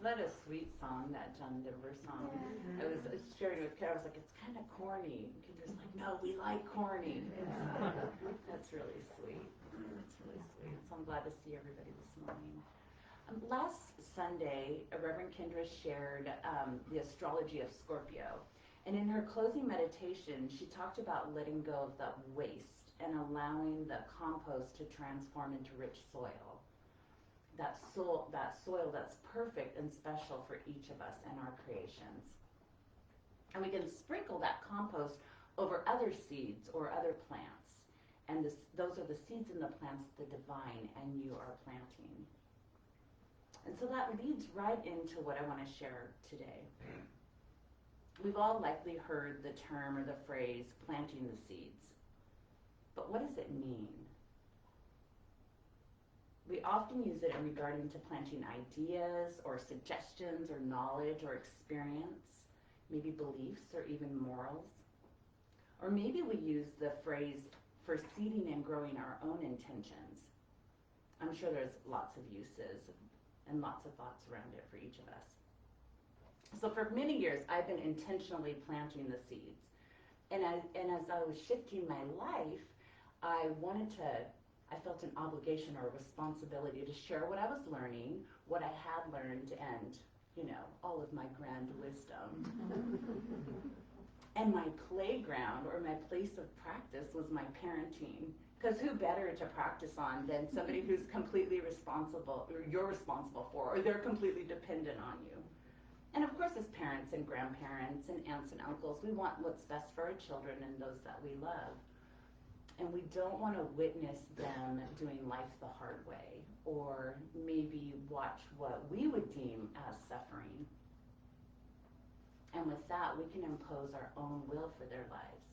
that a sweet song, that John Denver song? I was sharing with Kara, I was like, it's kind of corny. And Kendra's like, no, we like corny. That's really sweet. That's really sweet. So I'm glad to see everybody this morning. Last Sunday, Reverend Kendra shared the astrology of Scorpio. And in her closing meditation, she talked about letting go of the waste and allowing the compost to transform into rich soil. That soil that's perfect and special for each of us and our creations. And we can sprinkle that compost over other seeds or other plants. And those are the seeds and the plants the divine and you are planting. And so that leads right into what I want to share today. We've all likely heard the term or the phrase, planting the seeds. But what does it mean? We often use it in regarding to planting ideas or suggestions or knowledge or experience, maybe beliefs or even morals. Or maybe we use the phrase for seeding and growing our own intentions. I'm sure there's lots of uses and lots of thoughts around it for each of us. So for many years, I've been intentionally planting the seeds. And as I was shifting my life, I felt an obligation or a responsibility to share what I was learning, what I had learned, and, all of my grand wisdom. And my playground or my place of practice was my parenting. Because who better to practice on than somebody who's completely responsible, or you're responsible for, or they're completely dependent on you. And of course, as parents and grandparents and aunts and uncles, we want what's best for our children and those that we love. And we don't want to witness them doing life the hard way, or maybe watch what we would deem as suffering. And with that, we can impose our own will for their lives.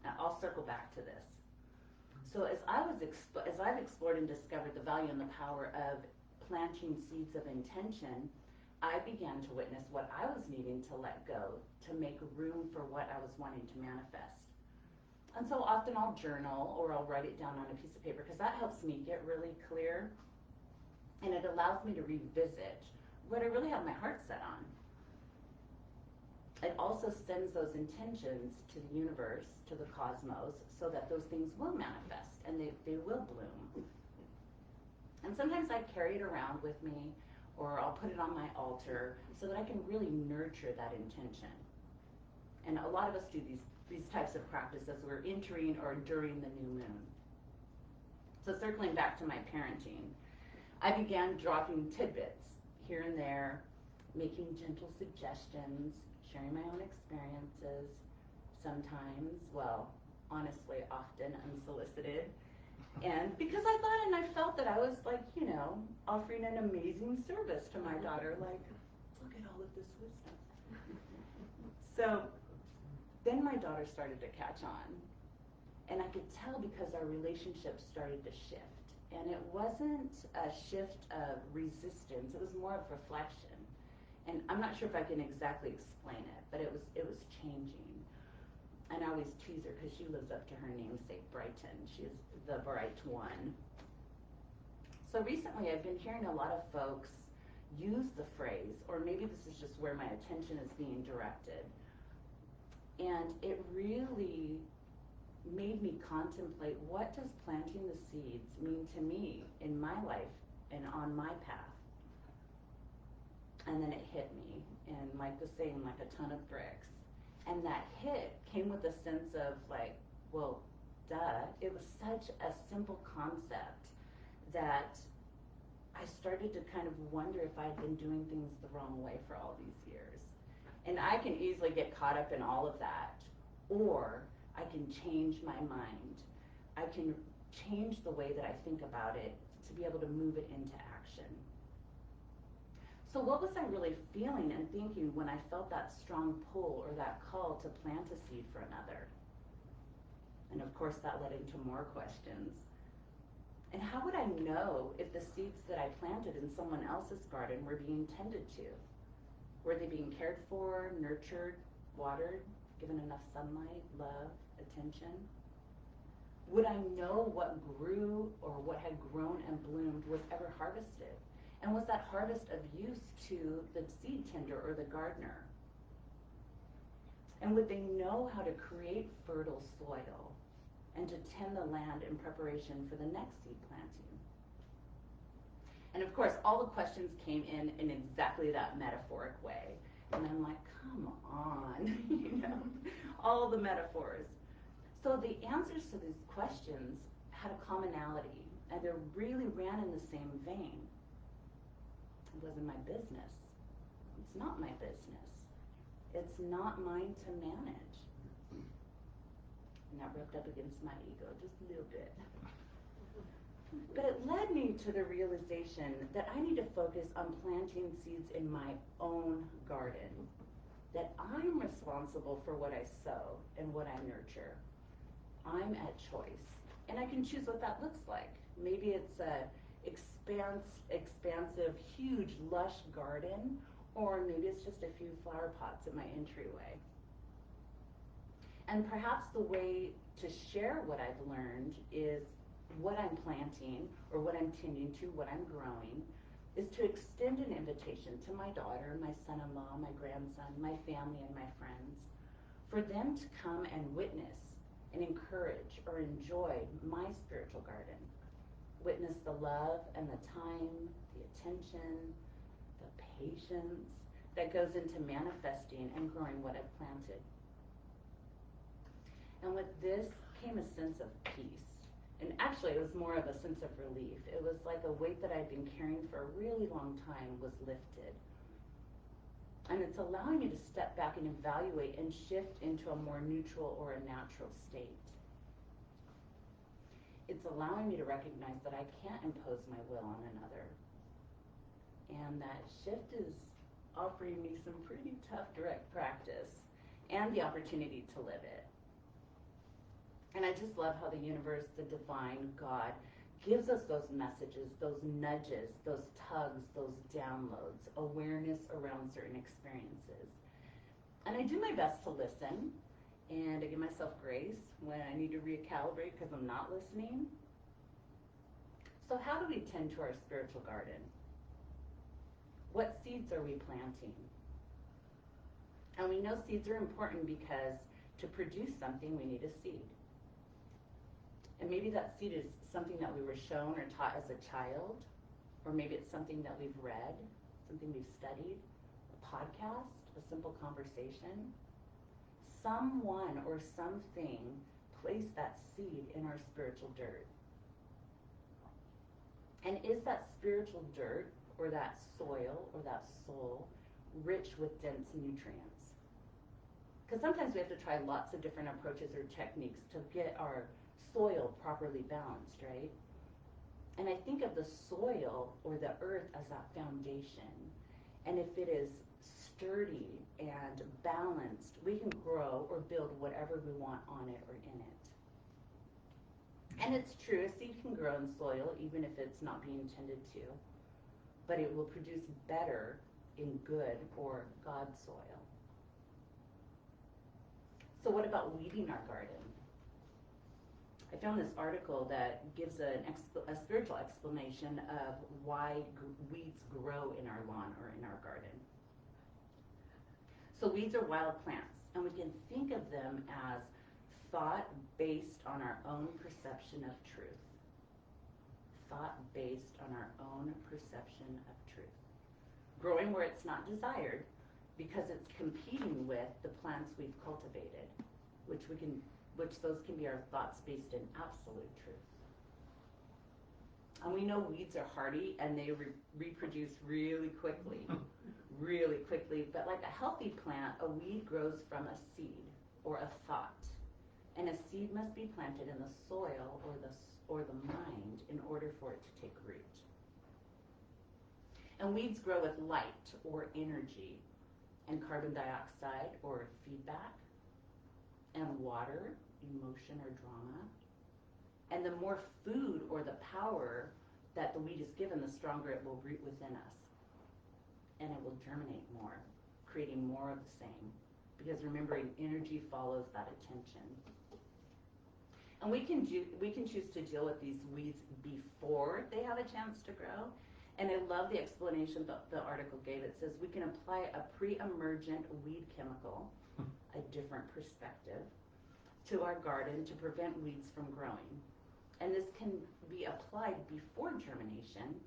Now, I'll circle back to this. So as I've explored and discovered the value and the power of planting seeds of intention, I began to witness what I was needing to let go to make room for what I was wanting to manifest. And so often I'll journal or I'll write it down on a piece of paper because that helps me get really clear, and it allows me to revisit what I really have my heart set on. It also sends those intentions to the universe, to the cosmos, so that those things will manifest and they will bloom. And sometimes I carry it around with me, or I'll put it on my altar so that I can really nurture that intention. And a lot of us do these types of practices. We're entering or during the new moon. So circling back to my parenting, I began dropping tidbits here and there, making gentle suggestions, sharing my own experiences, sometimes, honestly, often unsolicited. And because I thought and I felt that I was offering an amazing service to my daughter, look at all of this wisdom. So then my daughter started to catch on, and I could tell because our relationship started to shift. And it wasn't a shift of resistance, it was more of reflection. And I'm not sure if I can exactly explain it, but it was changing. And I always tease her because she lives up to her namesake, Brighton. She is the bright one. So recently I've been hearing a lot of folks use the phrase, or maybe this is just where my attention is being directed. And it really made me contemplate, what does planting the seeds mean to me in my life and on my path? And then it hit me, and like the saying, like a ton of bricks. And that hit came with a sense of duh. It was such a simple concept that I started to kind of wonder if I'd been doing things the wrong way for all these years. And I can easily get caught up in all of that, or I can change my mind. I can change the way that I think about it to be able to move it into action. So what was I really feeling and thinking when I felt that strong pull or that call to plant a seed for another? And of course that led into more questions. And how would I know if the seeds that I planted in someone else's garden were being tended to? Were they being cared for, nurtured, watered, given enough sunlight, love, attention? Would I know what grew or what had grown and bloomed was ever harvested? And was that harvest of use to the seed tender or the gardener? And would they know how to create fertile soil and to tend the land in preparation for the next seed planting? And of course, all the questions came in exactly that metaphoric way. And I'm like, come on, all the metaphors. So the answers to these questions had a commonality, and they really ran in the same vein. It wasn't my business. It's not my business. It's not mine to manage. And that rubbed up against my ego just a little bit. But it led me to the realization that I need to focus on planting seeds in my own garden, that I'm responsible for what I sow and what I nurture. I'm at choice, and I can choose what that looks like. Maybe it's a expansive, huge, lush garden, or maybe it's just a few flower pots in my entryway. And perhaps the way to share what I've learned is what I'm planting, or what I'm tending to, what I'm growing, is to extend an invitation to my daughter, my son-in-law, my grandson, my family, and my friends, for them to come and witness and encourage or enjoy my spiritual garden. Witness the love and the time, the attention, the patience that goes into manifesting and growing what I've planted. And with this came a sense of peace. And actually, it was more of a sense of relief. It was like a weight that I'd been carrying for a really long time was lifted. And it's allowing me to step back and evaluate and shift into a more neutral or a natural state. It's allowing me to recognize that I can't impose my will on another. And that shift is offering me some pretty tough direct practice and the opportunity to live it. And I just love how the universe, the divine, God, gives us those messages, those nudges, those tugs, those downloads, awareness around certain experiences. And I do my best to listen, and I give myself grace when I need to recalibrate because I'm not listening. So how do we tend to our spiritual garden? What seeds are we planting? And we know seeds are important because to produce something, we need a seed. And maybe that seed is something that we were shown or taught as a child, or maybe it's something that we've read, something we've studied, a podcast, a simple conversation. Someone or something placed that seed in our spiritual dirt. And is that spiritual dirt, or that soil, or that soul, rich with dense nutrients? Because sometimes we have to try lots of different approaches or techniques to get our soil properly balanced, right? And I think of the soil or the earth as that foundation. And if it is sturdy and balanced, we can grow or build whatever we want on it or in it. And it's true, a seed can grow in soil even if it's not being tended to, but it will produce better in good or God soil. So what about weeding our garden? I found this article that gives a spiritual explanation of why weeds grow in our lawn or in our garden. So weeds are wild plants, and we can think of them as thought based on our own perception of truth. Thought based on our own perception of truth. Growing where it's not desired because it's competing with the plants we've cultivated, which those can be our thoughts based in absolute truth. And we know weeds are hardy and they reproduce really quickly, but like a healthy plant, a weed grows from a seed or a thought. And a seed must be planted in the soil or the mind in order for it to take root. And weeds grow with light or energy and carbon dioxide or feedback and water, emotion or drama. And the more food or the power that the weed is given, the stronger it will root within us. And it will germinate more, creating more of the same. Because remembering, energy follows that attention. And we can choose to deal with these weeds before they have a chance to grow. And I love the explanation that the article gave. It says we can apply a pre-emergent weed chemical, a different perspective, to our garden to prevent weeds from growing. And this can be applied before germination.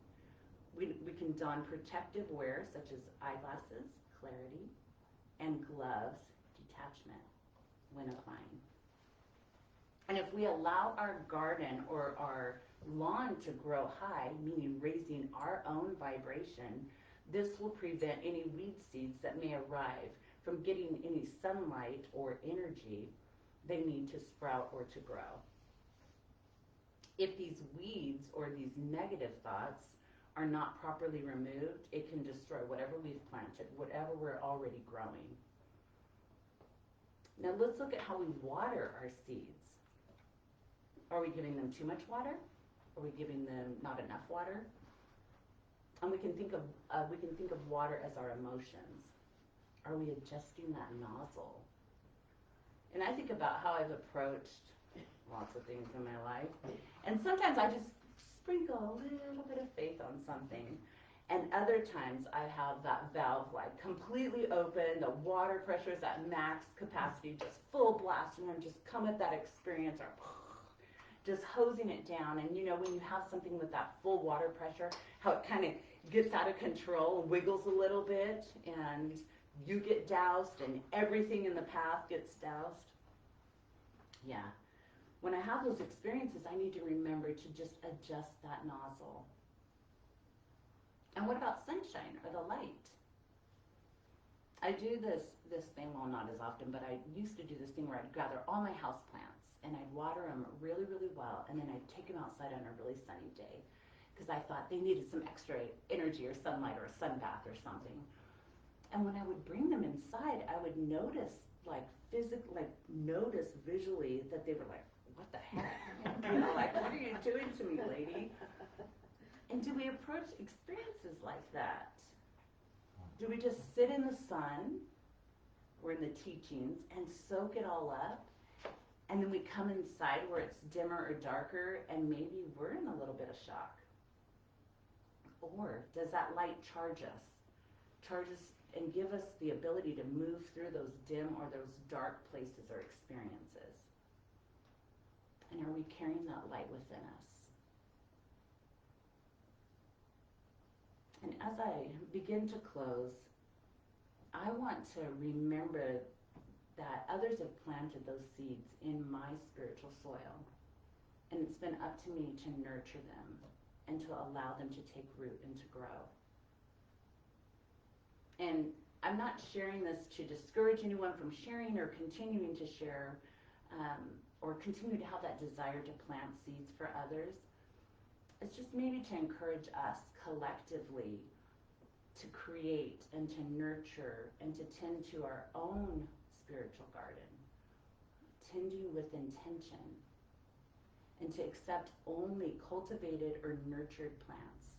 We can don protective wear such as eyeglasses, clarity, and gloves, detachment, when applying. And if we allow our garden or our lawn to grow high, meaning raising our own vibration, this will prevent any weed seeds that may arrive from getting any sunlight or energy they need to sprout or to grow. If these weeds or these negative thoughts are not properly removed, it can destroy whatever we've planted, whatever we're already growing. Now let's look at how we water our seeds. Are we giving them too much water? Are we giving them not enough water? And we can think of water as our emotions. Are we adjusting that nozzle? And I think about how I've approached lots of things in my life. And sometimes I just sprinkle a little bit of faith on something. And other times I have that valve like completely open, the water pressure is at max capacity, just full blast, and I'm just come at that experience or just hosing it down. And you know, when you have something with that full water pressure, how it kind of gets out of control, wiggles a little bit, and you get doused and everything in the path gets doused. Yeah. When I have those experiences, I need to remember to just adjust that nozzle. And what about sunshine or the light? I do this thing, well, not as often, but I used to do this thing where I'd gather all my house plants and I'd water them really, really well, and then I'd take them outside on a really sunny day because I thought they needed some extra energy or sunlight or a sun bath or something. And when I would bring them inside, I would notice, notice visually that they were like, what the heck? You know, like, what are you doing to me, lady? And do we approach experiences like that? Do we just sit in the sun or in the teachings and soak it all up? And then we come inside where it's dimmer or darker and maybe we're in a little bit of shock? Or does that light charge us and give us the ability to move through those dim or those dark places or experiences? And are we carrying that light within us? And as I begin to close, I want to remember that others have planted those seeds in my spiritual soil. And it's been up to me to nurture them and to allow them to take root and to grow. And I'm not sharing this to discourage anyone from sharing or continuing to share or continue to have that desire to plant seeds for others. It's just maybe to encourage us collectively to create and to nurture and to tend to our own spiritual garden, tending with intention, and to accept only cultivated or nurtured plants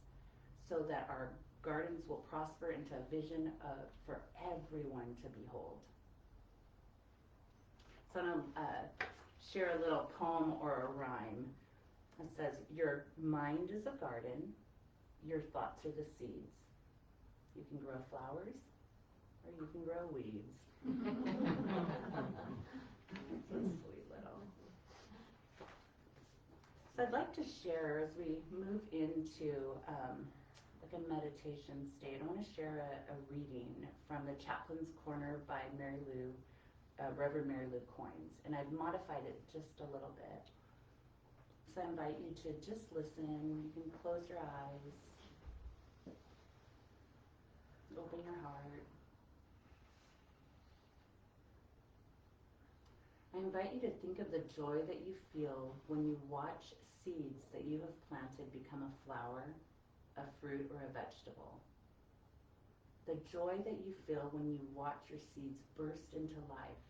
so that our gardens will prosper into a vision for everyone to behold. So I'm going to share a little poem or a rhyme. It says, your mind is a garden, your thoughts are the seeds. You can grow flowers or you can grow weeds. It's a sweet little. So I'd like to share as we move into like a meditation state. I want to share a reading from the Chaplain's Corner by Reverend Mary Lou Coins, and I've modified it just a little bit. So I invite you to just listen. You can close your eyes, open your heart. I invite you to think of the joy that you feel when you watch seeds that you have planted become a flower, a fruit, or a vegetable. The joy that you feel when you watch your seeds burst into life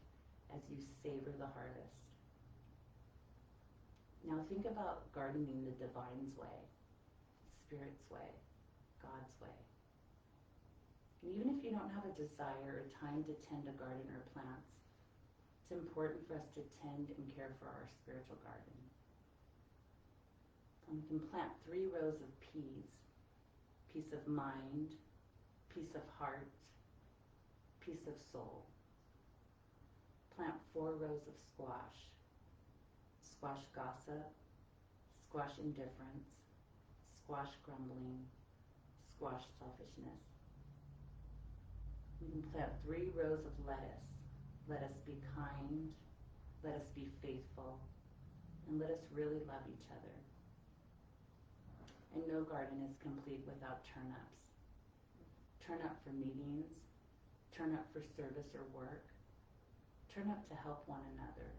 as you savor the harvest. Now think about gardening the divine's way, Spirit's way, God's way. And even if you don't have a desire or time to tend a garden or plants, it's important for us to tend and care for our spiritual garden. And we can plant 3 rows of peas. peace of mind, peace of heart, peace of soul. Plant 4 rows of squash. Squash gossip, squash indifference, squash grumbling, squash selfishness. You can plant 3 rows of lettuce. Let us be kind, let us be faithful, and let us really love each other. And no garden is complete without turnips. Turn up for meetings, turn up for service or work, turn up to help one another,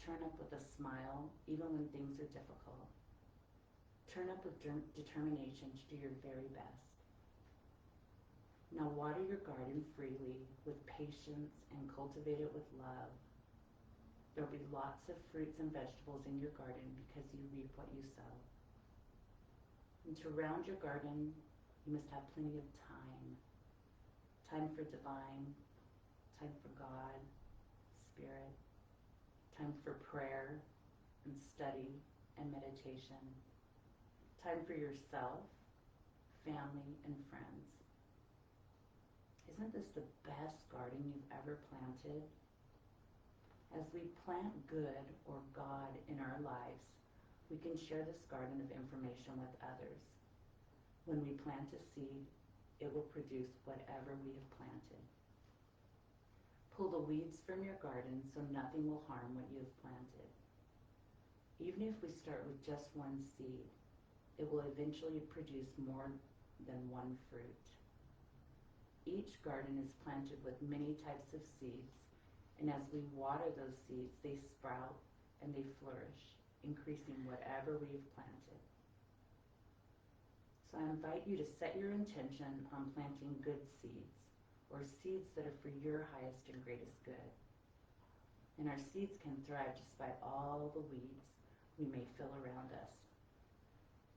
turn up with a smile even when things are difficult, turn up with determination to do your very best. Now water your garden freely with patience and cultivate it with love. There will be lots of fruits and vegetables in your garden because you reap what you sow. And to round your garden, you must have plenty of time. Time for divine, time for God, Spirit, time for prayer and study and meditation, time for yourself, family, and friends. Isn't this the best garden you've ever planted? As we plant good or God in our lives, we can share this garden of information with others. When we plant a seed, it will produce whatever we have planted. Pull the weeds from your garden so nothing will harm what you have planted. Even if we start with just 1 seed, it will eventually produce more than 1 fruit. Each garden is planted with many types of seeds, and as we water those seeds, they sprout and they flourish, increasing whatever we have planted. So I invite you to set your intention on planting good seeds, or seeds that are for your highest and greatest good. And our seeds can thrive despite all the weeds we may feel around us.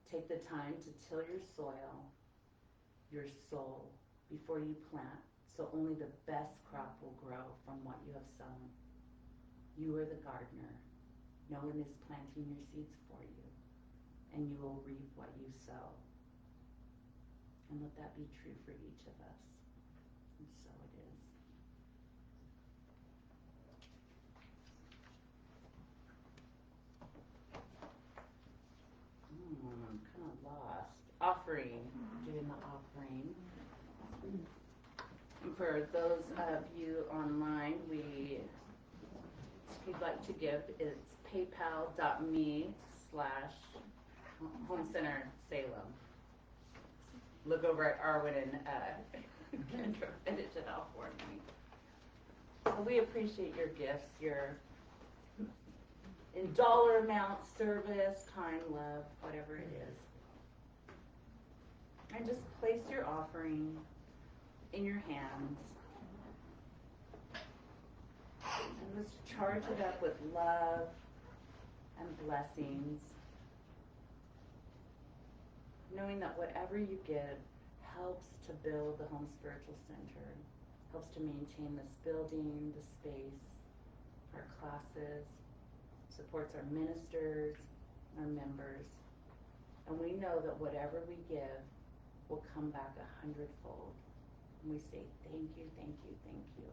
Take the time to till your soil, your soul, before you plant, so only the best crop will grow from what you have sown. You are the gardener. No one is planting your seeds for you, and you will reap what you sow. And let that be true for each of us. And so it is. I'm kind of lost. Offering. Doing the offering. And for those of you online, if you'd like to give, it's paypal.me/HomeCenterSalem. Look over at Arwen and Kendra finish it off for me. So we appreciate your gifts, your in dollar amount, service, time, love, whatever it is. And just place your offering in your hands. And let's charge it up with love and blessings, knowing that whatever you give helps to build the Home Spiritual Center, helps to maintain this building, the space, our classes, supports our ministers, our members. And we know that whatever we give will come back 100-fold. And we say, thank you, thank you, thank you.